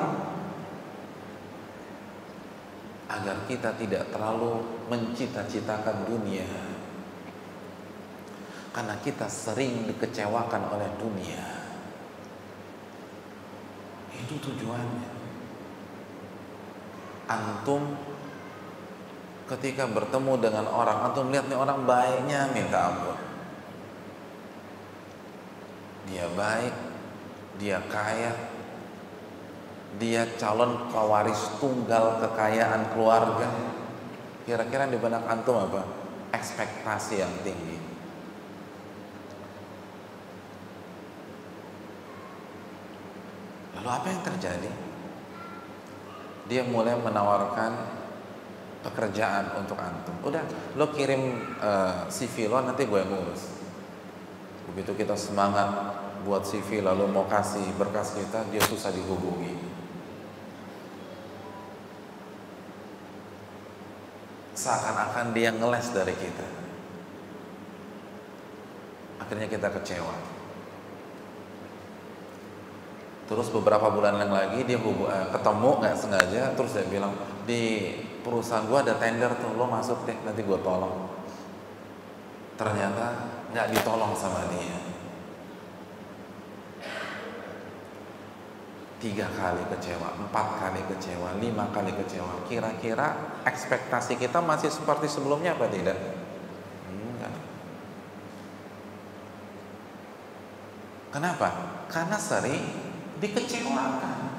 Agar kita tidak terlalu mencita-citakan dunia. Karena kita sering dikecewakan oleh dunia. Itu tujuannya. Antum ketika bertemu dengan orang, antum lihat nih orang baiknya minta ampun. Dia baik, dia kaya, dia calon pewaris tunggal kekayaan keluarga. Kira-kira di benak antum apa? Ekspektasi yang tinggi. Lalu apa yang terjadi? Dia mulai menawarkan pekerjaan untuk antum. Udah, lo kirim CV lo, nanti gue yang ngurus. Begitu kita semangat buat CV lalu mau kasih berkas kita, dia susah dihubungi. Seakan-akan dia ngeles dari kita. Akhirnya kita kecewa. Terus beberapa bulan yang lagi dia ketemu nggak sengaja, terus dia bilang di perusahaan gua ada tender tuh, lo masuk deh, nanti gua tolong. Ternyata nggak ditolong sama dia. 3 kali kecewa, 4 kali kecewa, 5 kali kecewa. Kira-kira ekspektasi kita masih seperti sebelumnya apa tidak? Enggak. Kenapa? Karena sering dikecewakan.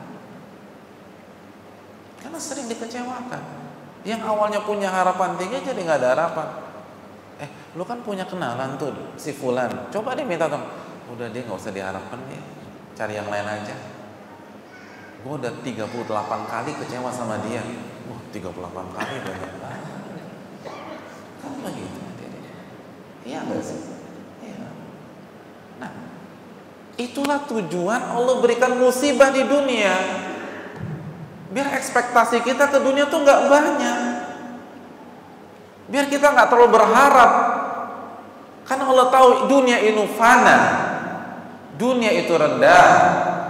Yang awalnya punya harapan tinggi jadi nggak ada harapan. Lu kan punya kenalan tuh si fulan, coba deh minta tolong. Udah deh, nggak usah diharapkan deh, cari yang lain aja. Gue udah 38 kali kecewa sama dia. Wah, 38 kali banyak banget. Kan begitu. Iya nggak sih? Iya. Nah, itulah tujuan Allah berikan musibah di dunia. Biar ekspektasi kita ke dunia tuh nggak banyak. Biar kita nggak terlalu berharap. Karena Allah tahu dunia itu fana. Dunia itu rendah.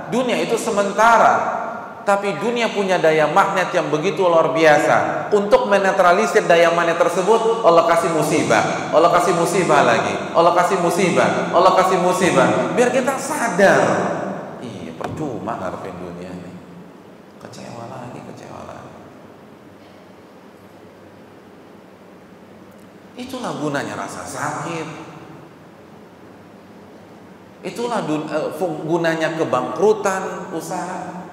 Dunia itu sementara. Tapi dunia punya daya magnet yang begitu luar biasa. Untuk menetralisir daya magnet tersebut, Allah kasih musibah. Allah kasih musibah lagi. Allah kasih musibah. Allah kasih musibah. Biar kita sadar. Iya, percuma ngarepin dunia ini. Kecewa lagi. Itulah gunanya rasa sakit. Itulah gunanya kebangkrutan usaha.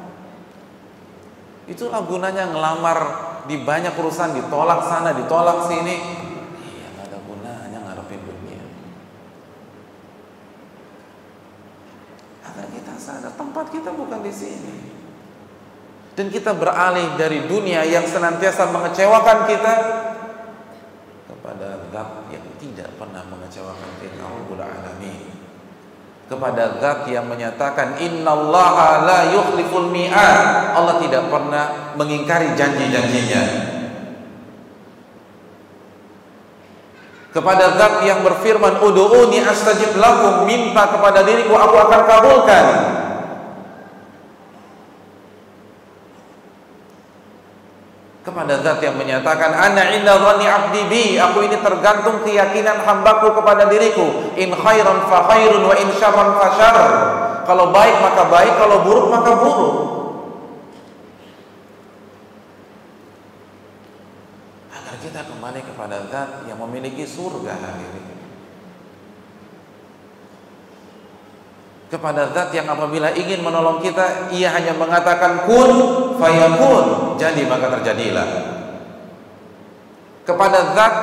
Itulah gunanya ngelamar di banyak perusahaan, ditolak sana, ditolak sini. Iya, gak ada gunanya ngarepin dunia. Agar kita sadar tempat kita bukan di sini. Dan kita beralih dari dunia yang senantiasa mengecewakan kita kepada zat yang tidak pernah mengecewakan kita, Rabbul Alamin. kepada zat yang menyatakan innallaha la yukhliful mi'ad, Allah tidak pernah mengingkari janji-janjinya, kepada zat yang berfirman ud'uni astajib lakum, minta kepada diriku aku akan kabulkan, kepada zat yang menyatakan ana inda dhanni 'abdi bi, aku ini tergantung keyakinan hambaku kepada diriku, in khairan fa khairun wa in syarran fa syarr, kalau baik maka baik, kalau buruk maka buruk. Agar kita kembali kepada zat yang memiliki surga hadirin, kepada zat yang apabila ingin menolong kita ia hanya mengatakan kun fayakun, jadi maka terjadilah, kepada zat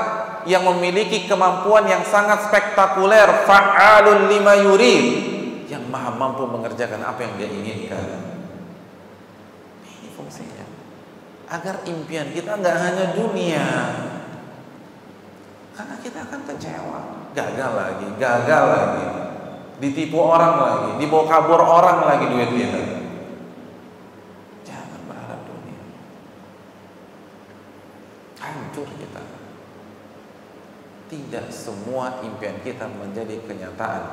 yang memiliki kemampuan yang sangat spektakuler, fa'alun lima yurid, yang maha mampu mengerjakan apa yang dia inginkan. Ini fungsinya agar impian kita nggak hanya dunia, karena kita akan kecewa, gagal lagi, ditipu orang lagi, dibawa kabur orang lagi duit kita. Jangan berharap dunia, hancur kita. Tidak semua impian kita menjadi kenyataan.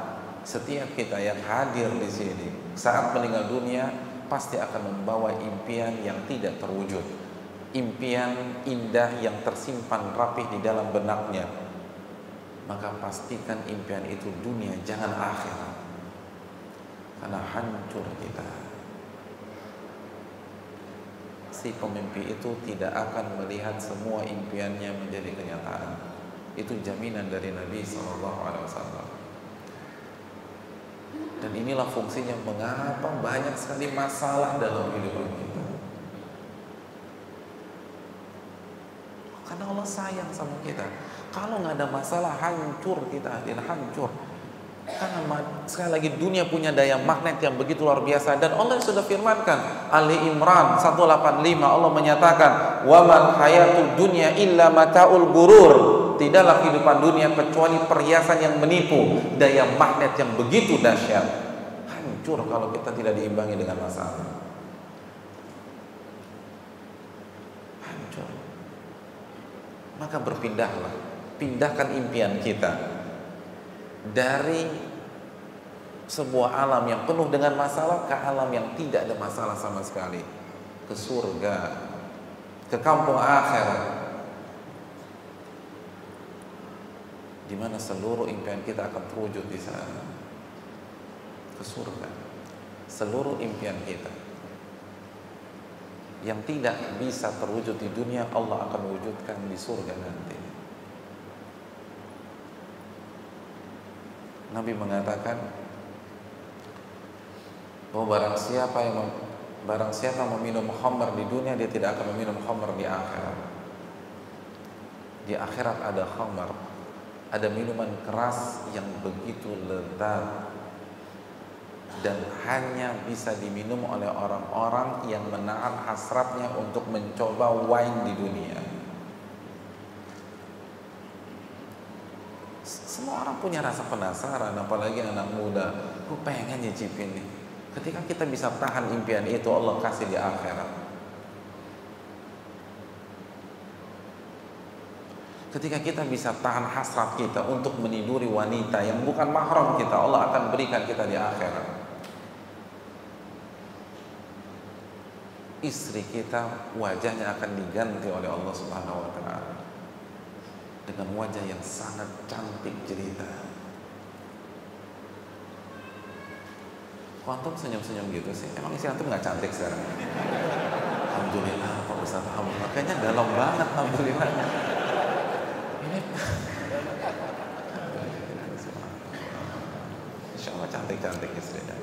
Setiap kita yang hadir di sini saat meninggal dunia pasti akan membawa impian yang tidak terwujud, impian indah yang tersimpan rapih di dalam benaknya. Maka pastikan impian itu dunia, jangan akhirat, karena hancur kita. Si pemimpi itu tidak akan melihat semua impiannya menjadi kenyataan. Itu jaminan dari Nabi SAW. Dan inilah fungsinya mengapa banyak sekali masalah dalam kehidupan kita. Karena Allah sayang sama kita. Kalau nggak ada masalah, hancur kita, hancur. Karena sekali lagi dunia punya daya magnet yang begitu luar biasa. Dan Allah sudah firmankan, Ali Imran 185, Allah menyatakan, wa mal hayatud dunya illa mataul gurur. Tidaklah kehidupan dunia kecuali perhiasan yang menipu, daya magnet yang begitu dahsyat. Hancur kalau kita tidak diimbangi dengan masalah. Hancur. Maka berpindahlah, pindahkan impian kita dari sebuah alam yang penuh dengan masalah ke alam yang tidak ada masalah sama sekali, ke surga, ke kampung akhirat, di mana seluruh impian kita akan terwujud di sana, ke surga. Seluruh impian kita yang tidak bisa terwujud di dunia, Allah akan wujudkan di surga nanti. Nabi mengatakan bahwa barang siapa meminum khamr di dunia, dia tidak akan meminum khamr di akhirat. Di akhirat ada khamr, ada minuman keras yang begitu lezat dan hanya bisa diminum oleh orang-orang yang menahan hasratnya untuk mencoba wine di dunia. Semua orang punya rasa penasaran, apalagi anak muda. Gue pengen nyicipin nih. Ketika kita bisa tahan impian itu, Allah kasih di akhirat. Ketika kita bisa tahan hasrat kita untuk meniduri wanita yang bukan mahram kita, Allah akan berikan kita di akhirat. Istri kita wajahnya akan diganti oleh Allah Subhanahu wa ta'ala dengan wajah yang sangat cantik jelita. Kok antum senyum-senyum gitu sih? Emang istri antum gak cantik sekarang? Alhamdulillah Pak Ustaz, alhamdulillah. Kayaknya dalam banget alhamdulillah. Ini Insya Allah cantik-cantik istrinya.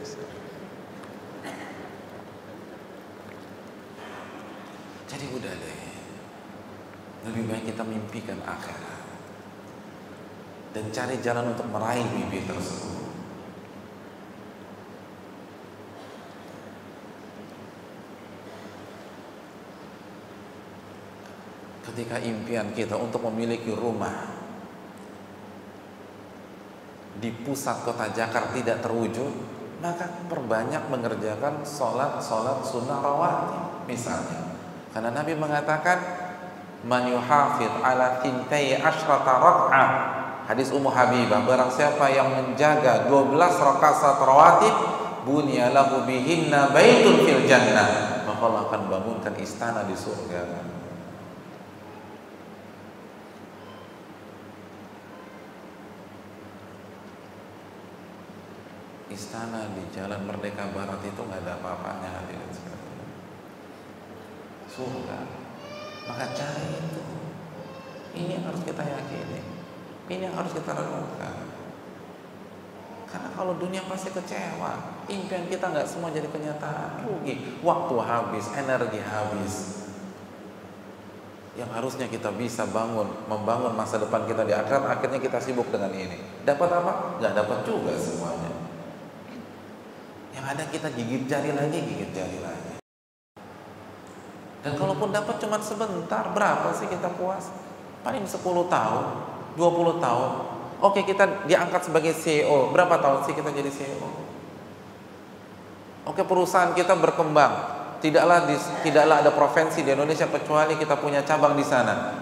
Jadi udah deh, lebih baik kita mimpikan akhirat dan cari jalan untuk meraih mimpi tersebut. Ketika impian kita untuk memiliki rumah di pusat kota Jakarta tidak terwujud, maka perbanyak mengerjakan sholat sunnah rawatib misalnya. Karena Nabi mengatakan, man yuhafidh ala thintai asyrata rak'ah, hadis Ummu Habibah, barang siapa yang menjaga 12 rakaat salat rawatib, bunya lahu bihinna baitun fil jannah, maka Allah akan bangunkan istana di surga. Istana di Jalan Merdeka Barat itu nggak ada apa-apanya, hadirin sekalian. Surga. Maka cari itu. Ini yang harus kita yakini. Ini yang harus kita renungkan. Karena kalau dunia pasti kecewa. Impian kita nggak semua jadi kenyataan. Rugi. Waktu habis, energi habis. Yang harusnya kita bisa membangun masa depan kita di akhirat, akhirnya kita sibuk dengan ini. Dapat apa? Nggak dapat juga semuanya. Yang ada kita gigit jari lagi. Dan kalaupun dapat cuma sebentar, berapa sih kita puas? Paling 10 tahun, 20 tahun. Oke, kita diangkat sebagai CEO, berapa tahun sih kita jadi CEO? Oke, perusahaan kita berkembang, tidaklah ada provinsi di Indonesia kecuali kita punya cabang di sana.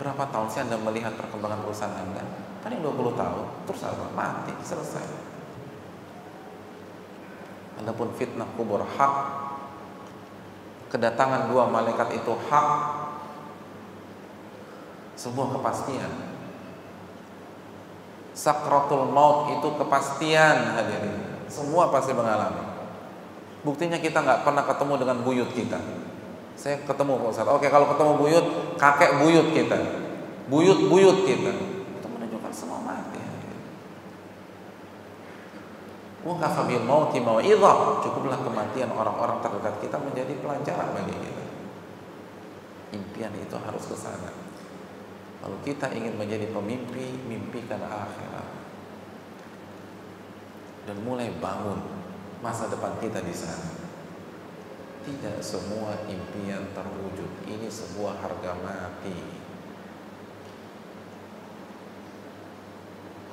Berapa tahun sih Anda melihat perkembangan perusahaan Anda? Paling 20 tahun, terus apa? Mati, selesai. Adapun fitnah kubur hak, kedatangan 2 malaikat itu hak, sebuah kepastian. Sakratul maut itu kepastian, hadirin. Semua pasti mengalami. Buktinya kita nggak pernah ketemu dengan buyut kita. Saya ketemu Pak Ustaz. Oke, kalau ketemu buyut, kakek buyut kita, buyut kita, itu menunjukkan semua mati. Wa kafa bil mauti mau'izah, cukuplah kematian orang-orang terdekat kita menjadi pelajaran bagi kita. Impian itu harus ke sana. Kalau kita ingin menjadi pemimpi, mimpikan akhirat dan mulai bangun masa depan kita di sana. Tidak semua impian terwujud. Ini sebuah harga mati.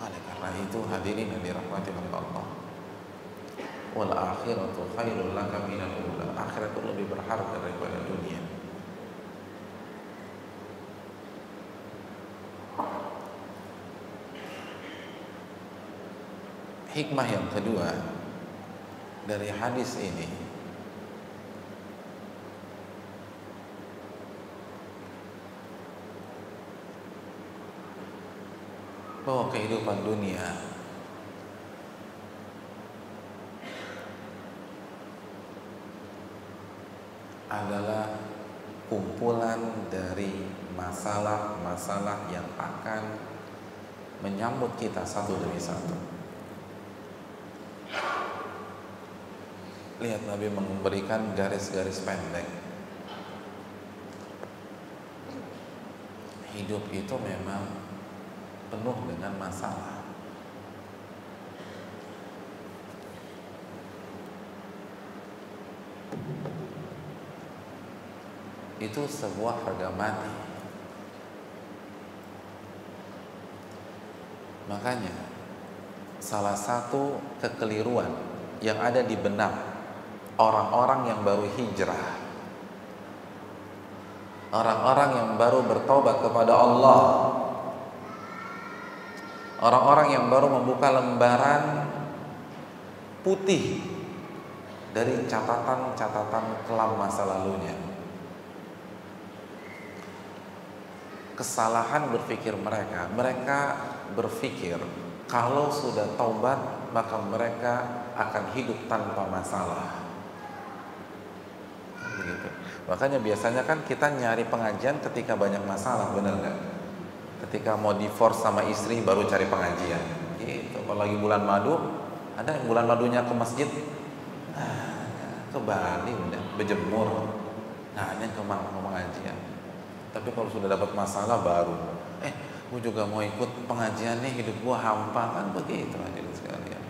Oleh karena itu, hadirin yang dirahmati oleh Allah, wal akhiratu khairul laka minal ula. Akhirat itu lebih berharga daripada dunia. Hikmah yang kedua dari hadis ini, bahwa kehidupan dunia adalah kumpulan dari masalah-masalah yang akan menyambut kita satu demi satu. Lihat, Nabi memberikan garis-garis pendek. Hidup itu memang penuh dengan masalah. Itu sebuah harga mati. Makanya salah satu kekeliruan yang ada di benak orang-orang yang baru hijrah, orang-orang yang baru bertobat kepada Allah, orang-orang yang baru membuka lembaran putih dari catatan-catatan kelam masa lalunya. Kesalahan berpikir mereka berpikir kalau sudah taubat maka mereka akan hidup tanpa masalah. Begitu. Makanya biasanya kan kita nyari pengajian ketika banyak masalah, benar nggak? Ketika mau divorce sama istri baru cari pengajian. Gitu. Kalau lagi bulan madu, ada yang bulan madunya ke masjid, ke Bali udah berjemur, ada yang ke pengajian. Tapi kalau sudah dapat masalah baru, gue juga mau ikut pengajian nih, hidup gue hampa, kan begitu hadirin sekalian.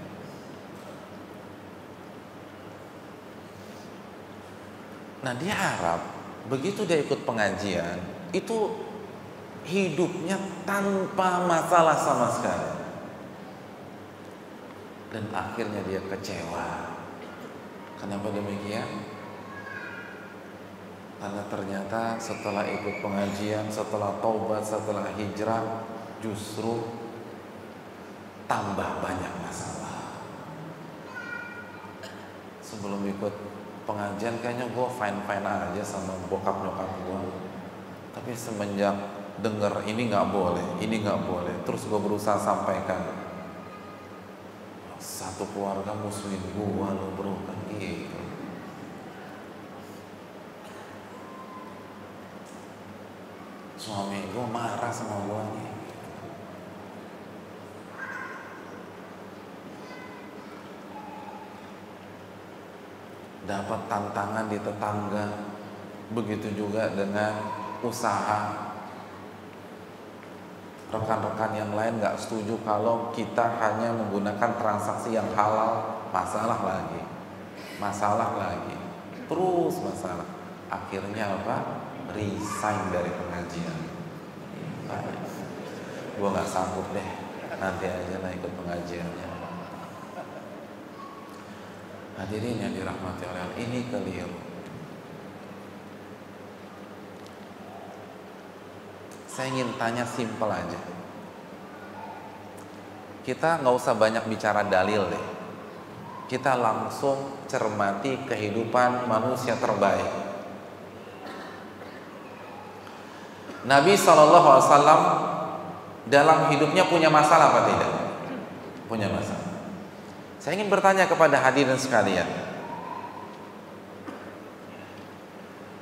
Nah, di Arab begitu dia ikut pengajian itu hidupnya tanpa masalah sama sekali. dan akhirnya dia kecewa. Kenapa demikian? Karena ternyata setelah ikut pengajian, setelah taubat, setelah hijrah, justru tambah banyak masalah. Sebelum ikut pengajian kayaknya gue fine-fine aja sama bokap nyokap gue, tapi semenjak denger ini nggak boleh, terus gue berusaha sampaikan, satu keluarga musuhin gue lo bro, kan gitu. Suami gue marah sama gue nih. Dapat tantangan di tetangga. Begitu juga dengan usaha. Rekan-rekan yang lain gak setuju kalau kita hanya menggunakan transaksi yang halal. Masalah lagi. Terus masalah. Akhirnya apa? Resign dari pengajian. Gue gak sanggup deh, nanti aja lah ikut pengajiannya. Hadirin yang dirahmati oleh Allah, ini keliru. Saya ingin tanya simpel aja. Kita gak usah banyak bicara dalil deh. Kita langsung cermati kehidupan manusia terbaik. Nabi SAW dalam hidupnya punya masalah apa tidak? Punya masalah. Saya ingin bertanya kepada hadirin sekalian,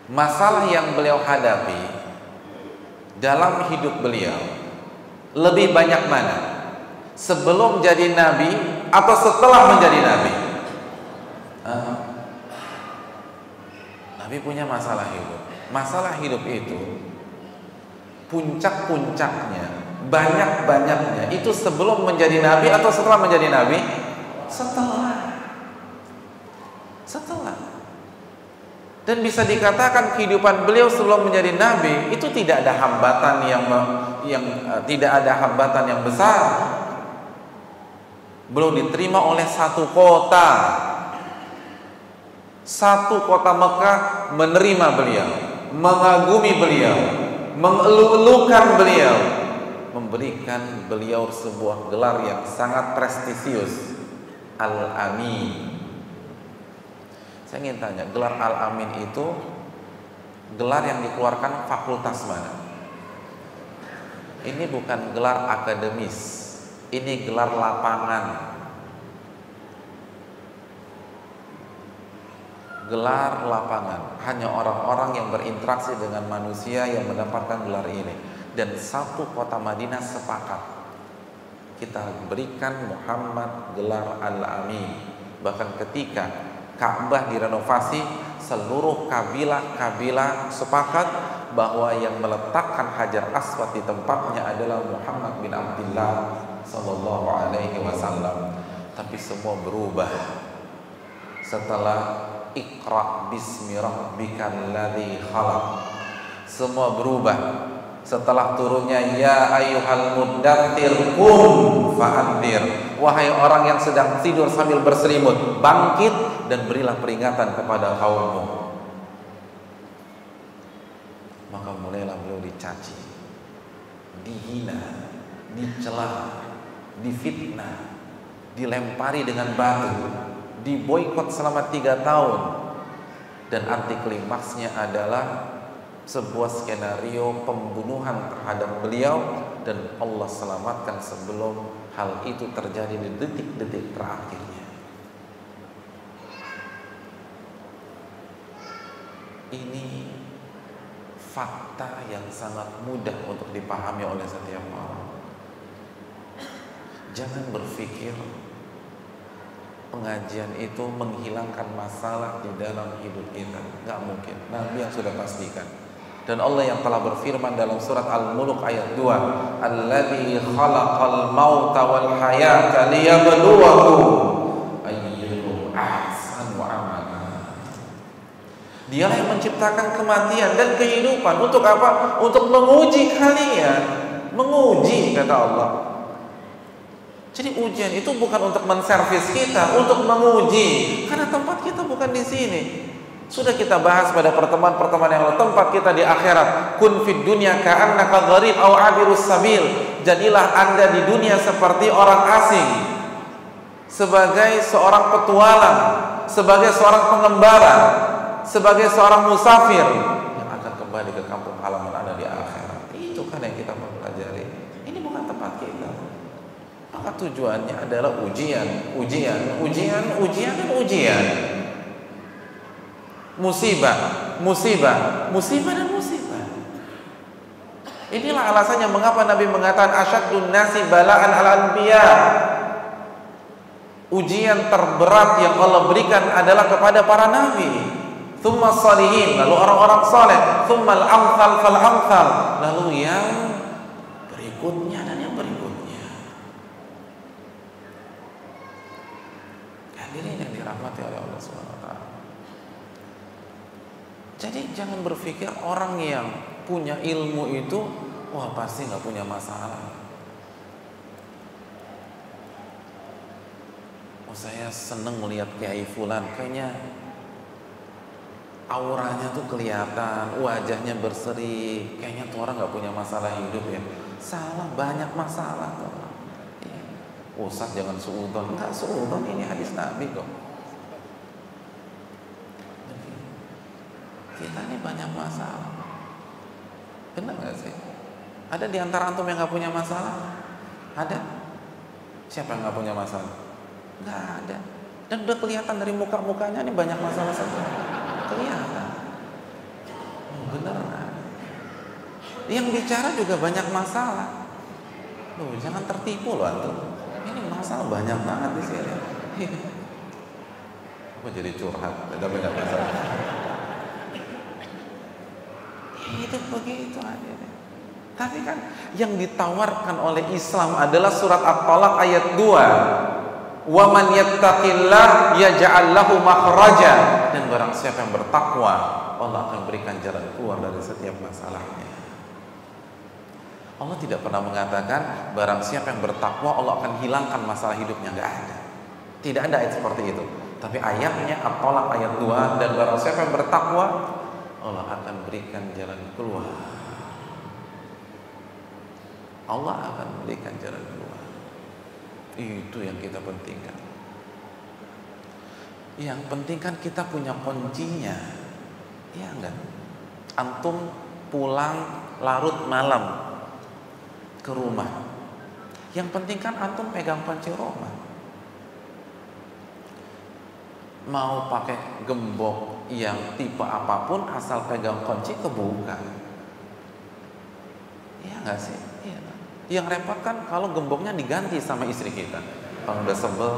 masalah yang beliau hadapi dalam hidup beliau lebih banyak mana? Sebelum jadi Nabi atau setelah menjadi Nabi? Nabi punya masalah hidup. Masalah hidup itu puncak-puncaknya, banyak-banyaknya itu sebelum menjadi Nabi atau setelah menjadi Nabi? Setelah. Dan bisa dikatakan kehidupan beliau sebelum menjadi Nabi itu tidak ada hambatan tidak ada hambatan yang besar. Beliau diterima oleh satu kota Mekah menerima beliau, mengagumi beliau, mengeluh-elukan beliau, memberikan beliau sebuah gelar yang sangat prestisius, Al-Amin. Saya ingin tanya, gelar Al-Amin itu gelar yang dikeluarkan fakultas mana? Ini bukan gelar akademis, ini gelar lapangan. Gelar lapangan, hanya orang-orang yang berinteraksi dengan manusia yang mendapatkan gelar ini. Dan satu kota Madinah sepakat, kita berikan Muhammad gelar Al-Amin. Bahkan ketika Ka'bah direnovasi, seluruh kabilah sepakat bahwa yang meletakkan Hajar Aswad di tempatnya adalah Muhammad bin Abdullah sallallahu alaihi wasallam. Tapi semua berubah setelah Iqra bismi rabbikal ladzi khalaq. Semua berubah setelah turunnya ya ayyuhal muddatsir qum fa'andzir. Wahai orang yang sedang tidur sambil berselimut, bangkit dan berilah peringatan kepada kaummu. Maka mulailah beliau dicaci, dihina, dicela, difitnah, dilempari dengan batu, diboikot selama 3 tahun. Dan arti klimaksnya adalah sebuah skenario pembunuhan terhadap beliau, dan Allah selamatkan sebelum hal itu terjadi di detik-detik terakhirnya. Ini fakta yang sangat mudah untuk dipahami oleh setiap orang. Jangan berpikir pengajian itu menghilangkan masalah di dalam hidup kita. Gak mungkin. Nabi yang sudah pastikan. Dan Allah yang telah berfirman dalam surat Al-Mulk ayat 2, Alladzi khalaqal mauta wal hayata liyabluwakum ayyukum ahsanu amala. Dialah yang menciptakan kematian dan kehidupan. Untuk apa? Untuk menguji kalian. Menguji, kata Allah. Jadi ujian itu bukan untuk menservis kita, untuk menguji. Karena tempat kita bukan di sini. Sudah kita bahas pada pertemuan-pertemuan yang lalu, tempat kita di akhirat. Kun fid dunya ka'annaka gharib aw 'abirus sabil. Jadilah Anda di dunia seperti orang asing, sebagai seorang petualang, sebagai seorang pengembara, sebagai seorang musafir yang akan kembali ke kampung halaman Anda di akhirat. Itu kan yang kita mau pelajari. Ini bukan tempat kita. Maka tujuannya adalah ujian. Musibah dan musibah. Inilah alasannya mengapa Nabi mengatakan asyaddun nasi bala'an al-anbiya. Ujian terberat yang Allah berikan adalah kepada para nabi, tsumma shalihin, lalu orang-orang saleh, tsumma al-amthal fal-amthal, lalu yang berikutnya dan yang berikutnya. Hadirin yang dirahmati oleh Allah Subhanahu wa taala. Jadi jangan berpikir orang yang punya ilmu itu wah pasti nggak punya masalah. Oh saya seneng melihat Kiai Fulan, kayaknya auranya tuh kelihatan, wajahnya berseri, kayaknya tuh orang nggak punya masalah hidup ya. Salah, banyak masalah tuh. Ustaz jangan suudzon, enggak suudzon, ini hadis Nabi kok. Kita ini banyak masalah. Benar nggak sih? Ada di antara antum yang nggak punya masalah? Ada? Siapa yang nggak punya masalah? Nggak ada. Dan udah kelihatan dari muka-mukanya ini banyak masalah saja. Kelihatan. Bener. Yang bicara juga banyak masalah. Loh, jangan tertipu loh antum. Ini masalah banyak banget di sini. Apa jadi curhat? Ada banyak masalah. Hidup begitu aja. Tapi kan yang ditawarkan oleh Islam adalah surat At-Talaq ayat 2. Wa man yattaqillah yaj'al lahu makhraja. Dan barang siapa yang bertakwa, Allah akan berikan jalan keluar dari setiap masalahnya. Allah tidak pernah mengatakan barang siapa yang bertakwa Allah akan hilangkan masalah hidupnya, enggak ada. Tidak ada ayat seperti itu. Tapi ayatnya At-Talaq ayat 2, dan barang siapa yang bertakwa Allah akan berikan jalan keluar. Allah akan berikan jalan keluar. Itu yang kita pentingkan. Yang penting kan kita punya kuncinya. Iya enggak? Antum pulang larut malam ke rumah. Yang penting kan antum pegang kunci rumah. Mau pakai gembok yang tipe apapun asal pegang kunci kebuka. Iya nggak sih? Iya. Yang repot kan kalau gemboknya diganti sama istri kita. Kalau udah sebel,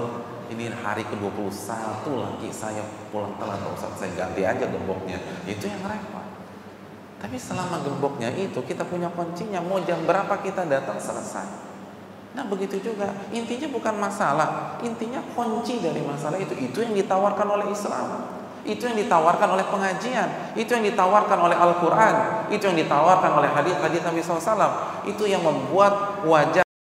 ini hari ke-21 lagi saya pulang telat, Ustaz, saya ganti aja gemboknya. Itu yang repot. Tapi selama gemboknya itu kita punya kuncinya, mau jam berapa kita datang selesai. Nah begitu juga, intinya bukan masalah, intinya kunci dari masalah itu yang ditawarkan oleh Islam, itu yang ditawarkan oleh pengajian, itu yang ditawarkan oleh Al-Quran, itu yang ditawarkan oleh hadis-hadis Nabi SAW. Itu yang membuat wajah